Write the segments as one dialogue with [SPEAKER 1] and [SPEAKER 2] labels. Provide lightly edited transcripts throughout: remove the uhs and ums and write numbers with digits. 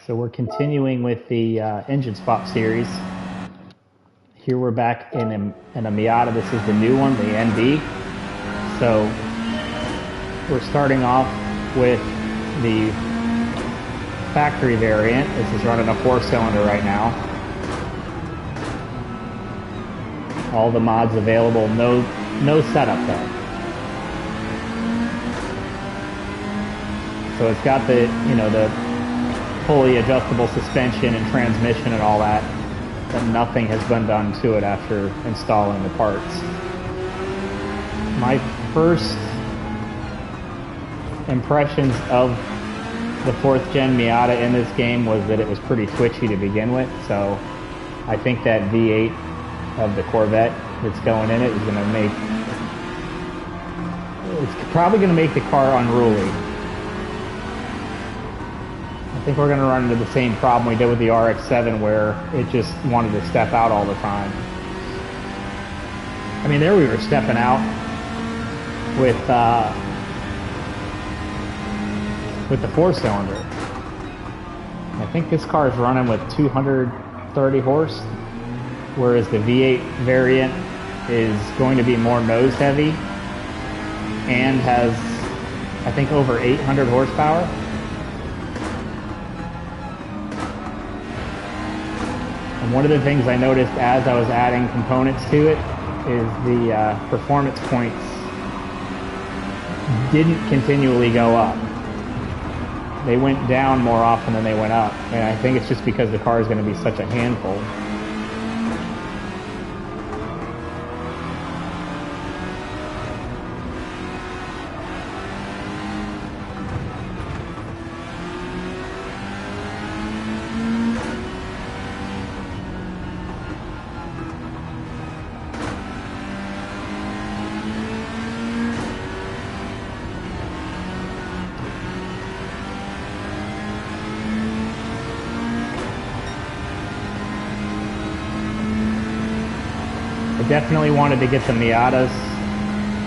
[SPEAKER 1] So we're continuing with the engine swap series. Here we're back in a Miata. This is the new one, the NB. So we're starting off with the factory variant. This is running a 4-cylinder right now. All the mods available, no setup though. So it's got the, the fully adjustable suspension and transmission and all that, but nothing has been done to it after installing the parts. My first impressions of the 4th gen Miata in this game was that it was pretty twitchy to begin with, so I think that V8 of the Corvette that's going in it is going to it's probably going to make the car unruly. I think we're going to run into the same problem we did with the RX-7 where it just wanted to step out all the time. I mean, there we were stepping out with the 4-cylinder. I think this car is running with 230 horse, whereas the V8 variant is going to be more nose heavy and has, I think, over 800 horsepower. And one of the things I noticed as I was adding components to it is the performance points didn't continually go up. They went down more often than they went up. And I think it's just because the car is going to be such a handful. I definitely wanted to get the Miatas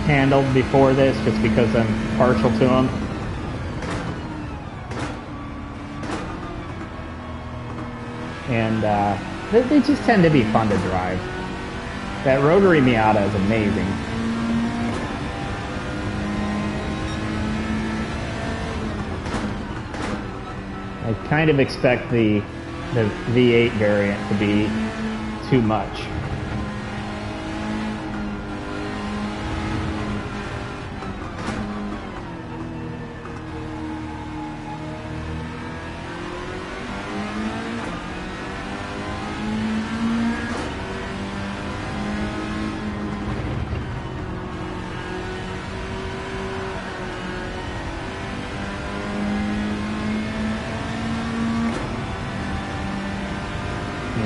[SPEAKER 1] handled before this just because I'm partial to them. And they just tend to be fun to drive. That rotary Miata is amazing. I kind of expect the V8 variant to be too much.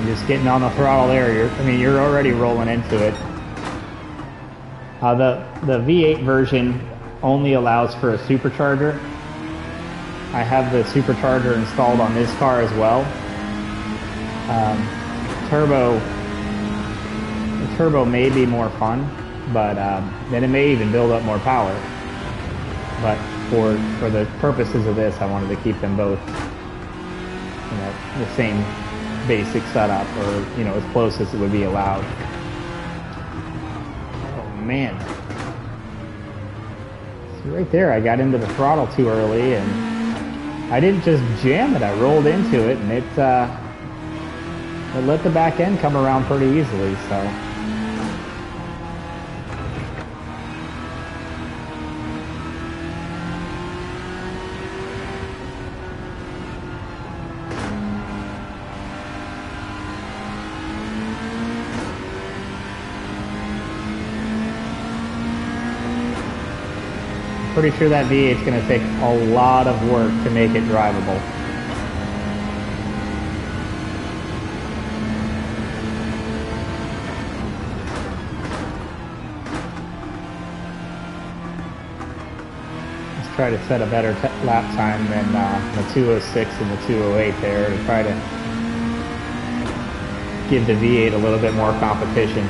[SPEAKER 1] Just getting on the throttle there, you're already rolling into it. The V8 version only allows for a supercharger. I have the supercharger installed on this car as well. The turbo may be more fun, but then it may even build up more power. But for the purposes of this, I wanted to keep them both, the same basic setup, or as close as it would be allowed. Oh man, so right there I got into the throttle too early, and I didn't just jam it, I rolled into it, and it let the back end come around pretty easily. So pretty sure that V8 is going to take a lot of work to make it drivable. Let's try to set a better lap time than the 206 and the 208 there to try to give the V8 a little bit more competition.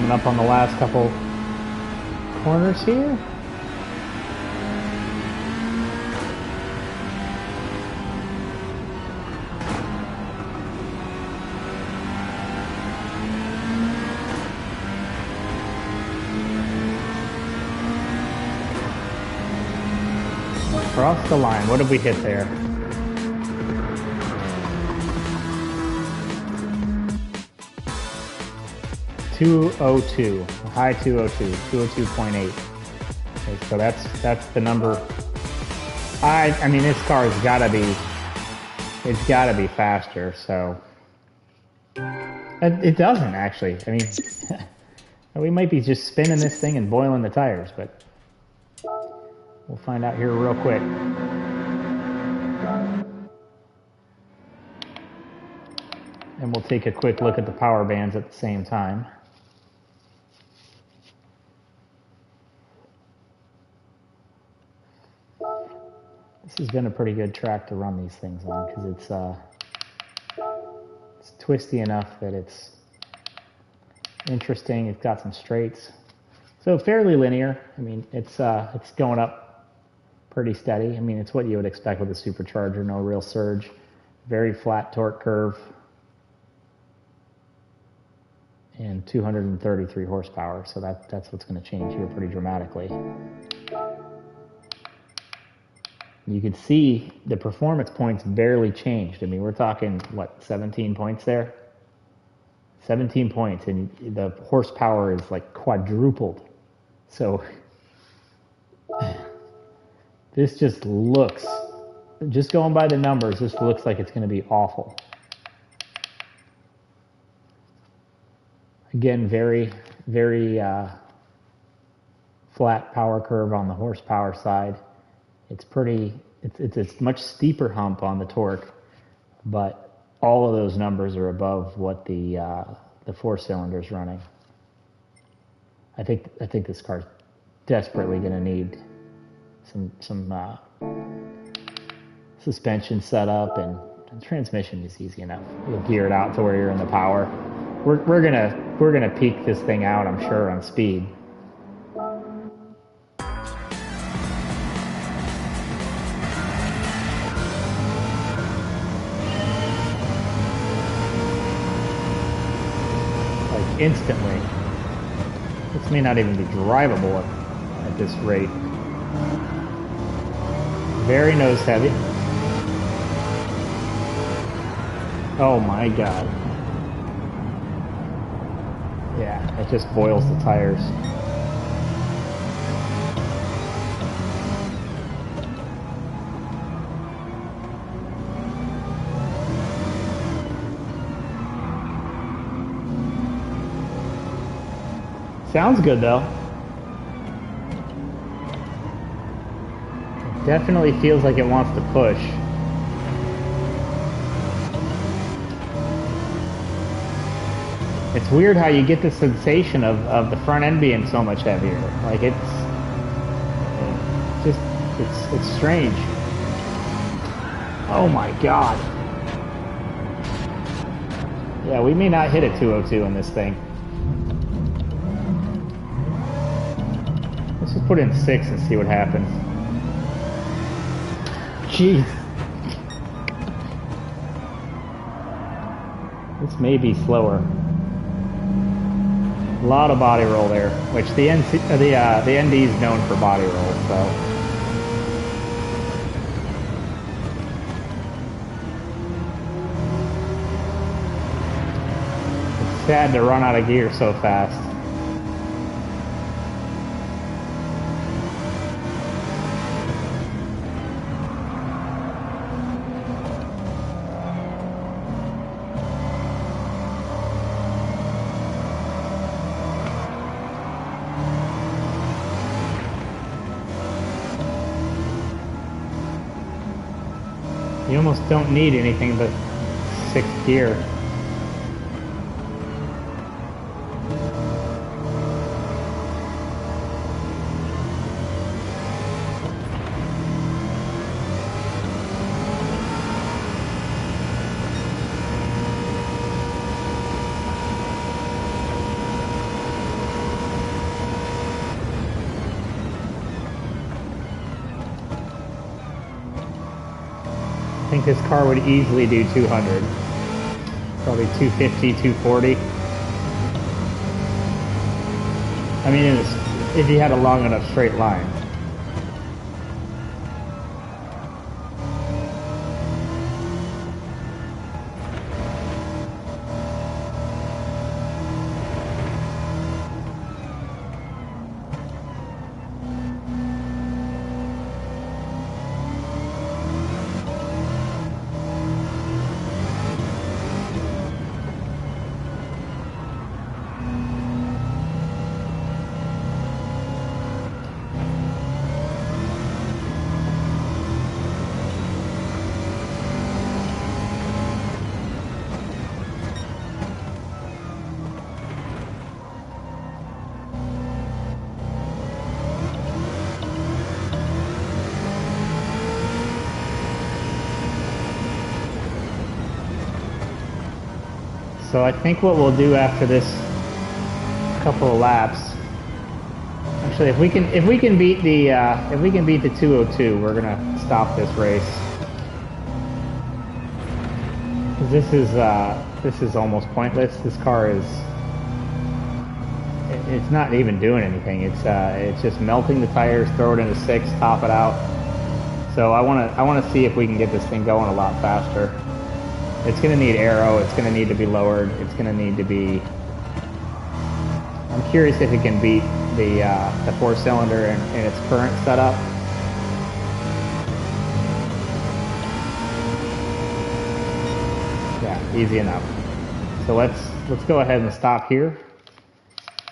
[SPEAKER 1] Coming up on the last couple corners here. Across the line. What did we hit there? .202, a high 202, 202.8. Okay, so that's the number. I mean, this car has got to be faster. So it doesn't actually. I mean, we might be just spinning this thing and boiling the tires, but we'll find out here real quick. And we'll take a quick look at the power bands at the same time. This has been a pretty good track to run these things on because it's twisty enough that it's interesting. It's got some straights, so fairly linear. I mean, it's going up pretty steady. I mean, it's what you would expect with a supercharger. No real surge, very flat torque curve, and 233 horsepower. So that's what's going to change here pretty dramatically. You can see the performance points barely changed. I mean, we're talking, what, 17 points there? 17 points, and the horsepower is like quadrupled. So this just looks, just going by the numbers, this looks like it's going to be awful. Again, very, very flat power curve on the horsepower side. It's a much steeper hump on the torque, but all of those numbers are above what the 4-cylinder is running. I think this car's desperately going to need some suspension setup, and transmission is easy enough. You'll gear it out to where you're in the power. We're gonna peak this thing out, I'm sure, on speed. Instantly. This may not even be drivable at this rate. Very nose heavy. Oh my god. Yeah, it just boils the tires. Sounds good though. It definitely feels like it wants to push. It's weird how you get the sensation of the front end being so much heavier. Like it's strange. Oh my god. Yeah, we may not hit a 202 in this thing. Let's just put in 6 and see what happens. Jeez. This may be slower. A lot of body roll there, which the ND is known for body roll, so. It's sad to run out of gear so fast. You almost don't need anything but 6th gear. think this car would easily do 200. Probably 250, 240. I mean, if you had a long enough straight line. So I think what we'll do after this couple of laps, actually, if we can beat the 202, we're gonna stop this race. This is almost pointless. This car it's not even doing anything. It's just melting the tires, throw it into 6, top it out. So I wanna see if we can get this thing going a lot faster. It's going to need aero, it's going to need to be lowered, it's going to need to be... I'm curious if it can beat the 4-cylinder in its current setup. Yeah, easy enough. So let's go ahead and stop here.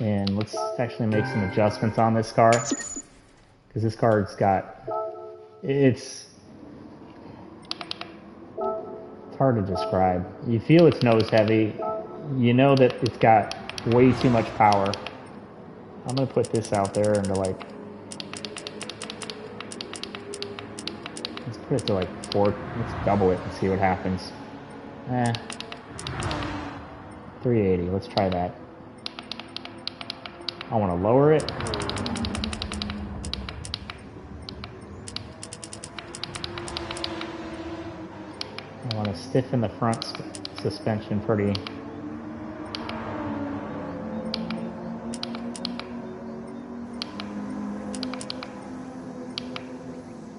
[SPEAKER 1] And let's actually make some adjustments on this car. Because this car's got... It's hard to describe. You feel it's nose heavy. You know that it's got way too much power. I'm gonna put this out there into like, let's put it to like 4. Let's double it and see what happens. 380. Let's try that. I want to lower it. I want to stiffen the front suspension pretty.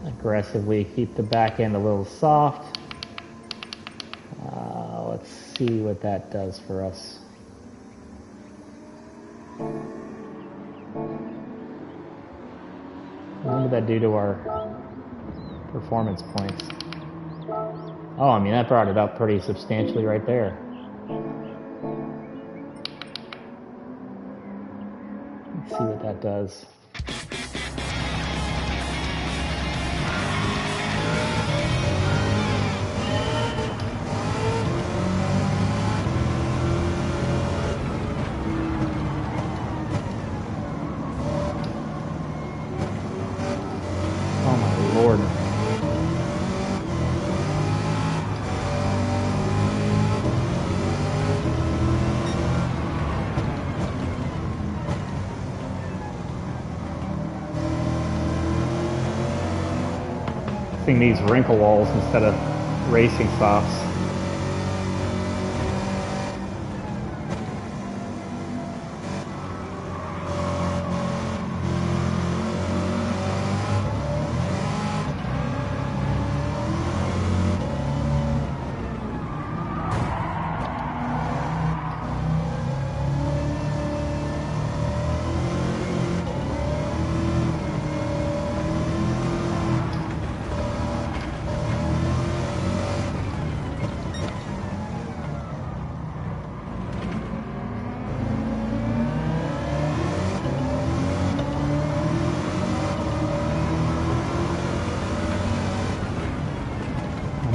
[SPEAKER 1] Aggressively keep the back end a little soft. Let's see what that does for us. What did that do to our performance points? Oh, I mean, that brought it up pretty substantially right there. Let's see what that does. Oh my Lord. This thing needs wrinkle walls instead of racing softs.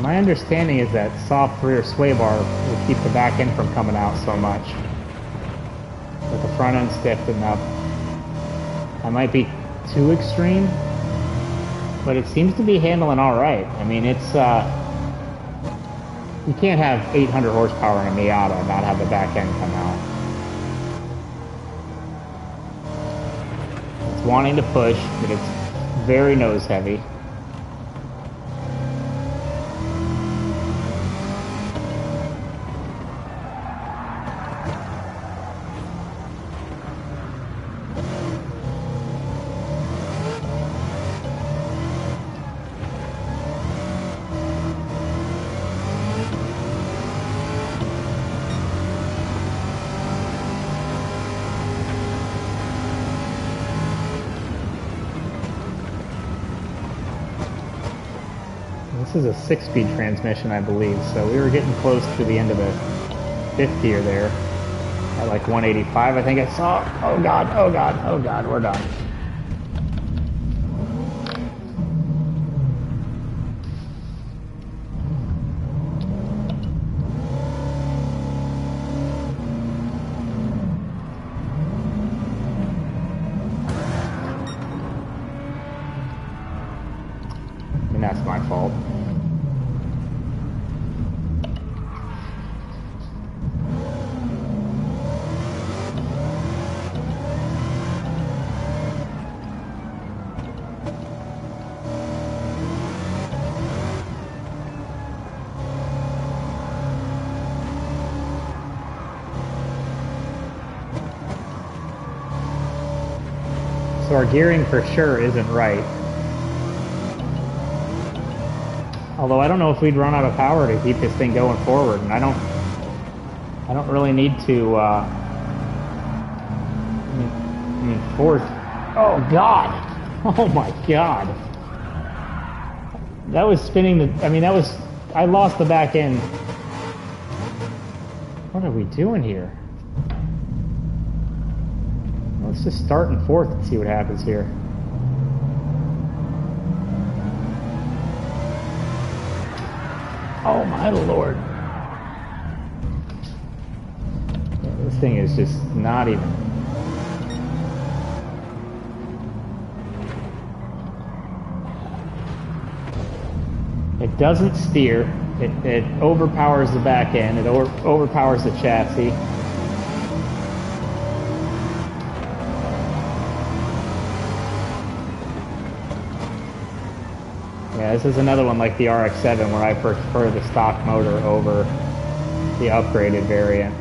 [SPEAKER 1] My understanding is that soft rear sway bar will keep the back end from coming out so much. With the front end stiff enough. I might be too extreme, but it seems to be handling all right. I mean, it's you can't have 800 horsepower in a Miata and not have the back end come out. It's wanting to push, but it's very nose heavy. This is a 6-speed transmission, I believe, so we were getting close to the end of the 5th gear there. At like 185, I think I saw. Oh god, oh god, oh god, we're done. And that's my fault. So our gearing for sure isn't right. Although I don't know if we'd run out of power to keep this thing going forward, and I don't really need to. I mean, fourth. Oh God! Oh my God! That was spinning the. I mean, that was. I lost the back end. What are we doing here? Let's just start in fourth and see what happens here. Oh my Lord. This thing is just not even. It doesn't steer. It overpowers the back end. It overpowers the chassis. Yeah, this is another one like the RX-7 where I prefer the stock motor over the upgraded variant.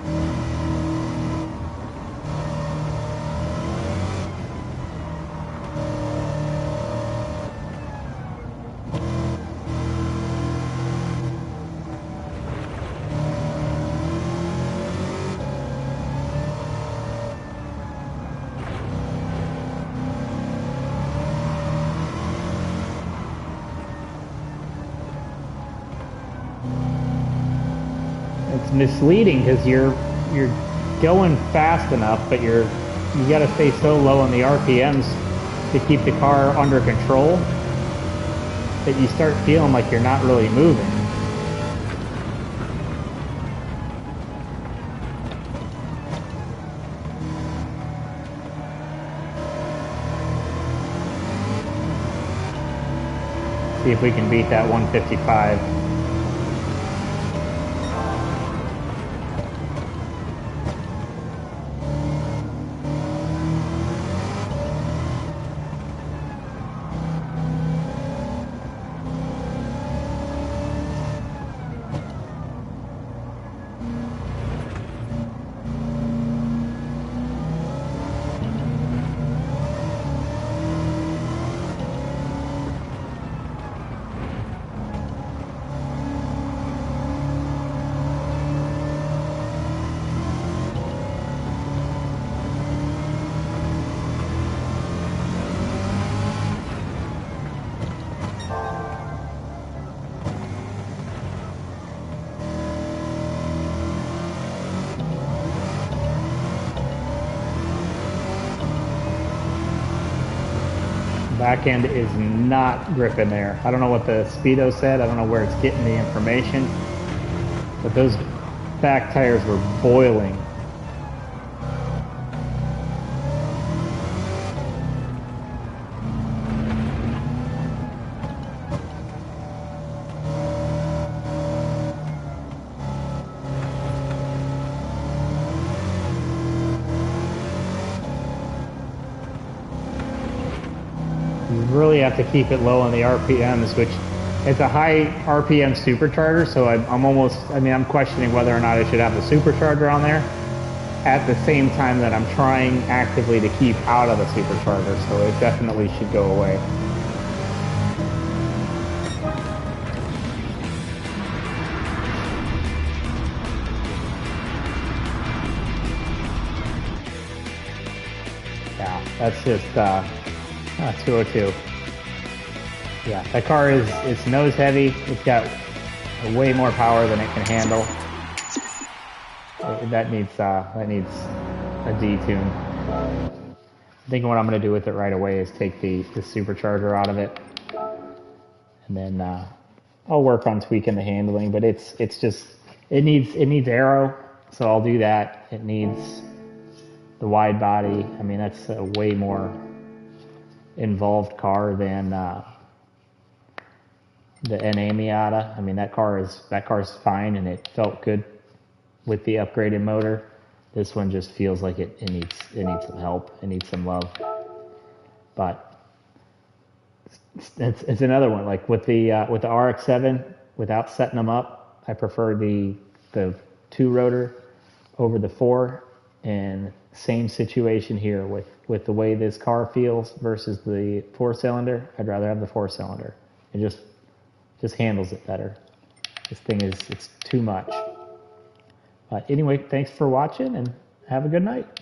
[SPEAKER 1] It's misleading because you're going fast enough, but you got to stay so low on the RPMs to keep the car under control that you start feeling like you're not really moving. See if we can beat that 155. Back end is not gripping there. I don't know what the speedo said. I don't know where it's getting the information. But those back tires were boiling. You really have to keep it low on the RPMs, which it's a high RPM supercharger, so I'm questioning whether or not I should have the supercharger on there at the same time that I'm trying actively to keep out of the supercharger, so it definitely should go away. Yeah, that's just 202. Yeah, that car it's nose heavy. It's got way more power than it can handle. That needs a detune. I think what I'm going to do with it right away is take the supercharger out of it, and then I'll work on tweaking the handling. But it's just it needs aero, so I'll do that. It needs the wide body. I mean, that's a way more involved car than the NA Miata. I mean, that car's fine, and it felt good with the upgraded motor. This one just feels like it needs some help. It needs some love. But it's another one. Like with the RX-7, without setting them up, I prefer the 2-rotor over the 4. And same situation here with the way this car feels versus the 4-cylinder. I'd rather have the 4-cylinder. It just handles it better. This thing it's too much. Anyway, thanks for watching and have a good night.